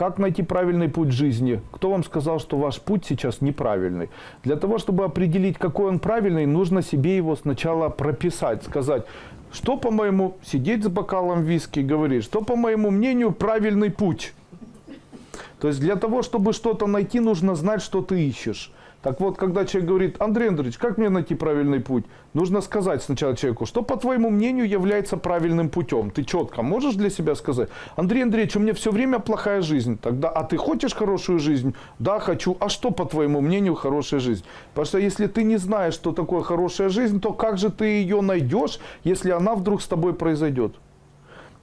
Как найти правильный путь в жизни? Кто вам сказал, что ваш путь сейчас неправильный? Для того, чтобы определить, какой он правильный, нужно себе его сначала прописать, сказать, что, по-моему, сидеть с бокалом виски и говорить, что, по моему мнению, правильный путь. То есть для того, чтобы что-то найти, нужно знать, что ты ищешь. Так вот, когда человек говорит, Андрей Андреевич, как мне найти правильный путь? Нужно сказать сначала человеку, что, по твоему мнению, является правильным путем. Ты четко можешь для себя сказать, Андрей Андреевич, у меня все время плохая жизнь. Тогда, а ты хочешь хорошую жизнь? Да, хочу. А что, по твоему мнению, хорошая жизнь? Потому что если ты не знаешь, что такое хорошая жизнь, то как же ты ее найдешь, если она вдруг с тобой произойдет?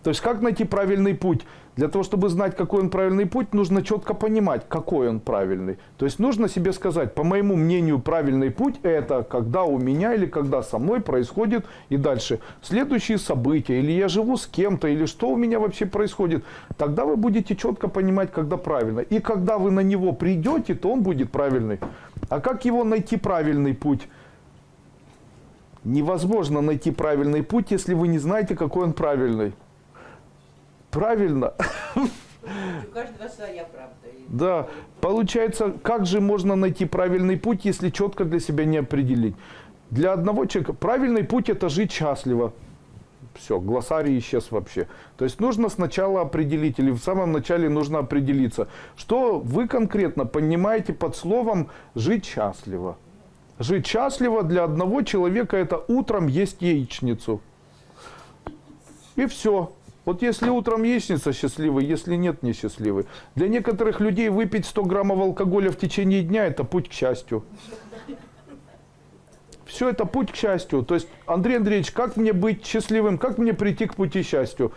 То есть, как найти правильный путь? Для того, чтобы знать, какой он правильный путь, нужно четко понимать, какой он правильный. То есть, нужно себе сказать, по моему мнению, правильный путь – это когда у меня или когда со мной происходит и дальше следующие события, или я живу с кем-то, или что у меня вообще происходит. Тогда вы будете четко понимать, когда правильно. И когда вы на него придете, то он будет правильный. А как его найти правильный путь? Невозможно найти правильный путь, если вы не знаете, какой он правильный. Правильно. У каждого своя правда. Да. Получается, как же можно найти правильный путь, если четко для себя не определить? Для одного человека правильный путь – это жить счастливо. Все, глоссарий исчез вообще. То есть нужно сначала определить, или в самом начале нужно определиться, что вы конкретно понимаете под словом «жить счастливо». Жить счастливо для одного человека – это утром есть яичницу. И все. Вот если утром яичница счастливый, если нет, несчастливый. Для некоторых людей выпить 100 граммов алкоголя в течение дня – это путь к счастью. Все это путь к счастью. То есть, Андрей Андреевич, как мне быть счастливым, как мне прийти к пути счастью?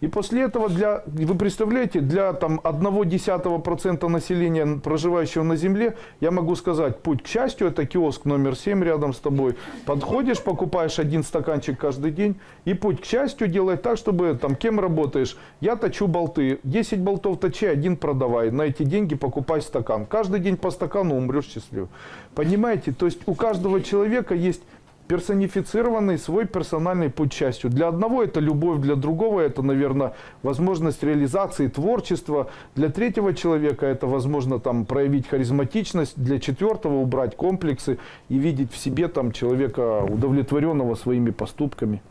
И после этого, вы представляете, для 0,1% населения, проживающего на Земле, я могу сказать, путь к счастью – это киоск номер 7 рядом с тобой. Подходишь, покупаешь 1 стаканчик каждый день. И путь к счастью делать так, чтобы, кем работаешь? Я точу болты. 10 болтов точи, 1 продавай. На эти деньги покупай стакан. Каждый день по стакану умрешь счастливым. Понимаете? То есть у каждого человека есть персонифицированный свой персональный путь к счастью. Для одного это любовь, для другого это, наверное, возможность реализации творчества, для третьего человека это, возможно, проявить харизматичность, для четвертого убрать комплексы и видеть в себе человека, удовлетворенного своими поступками.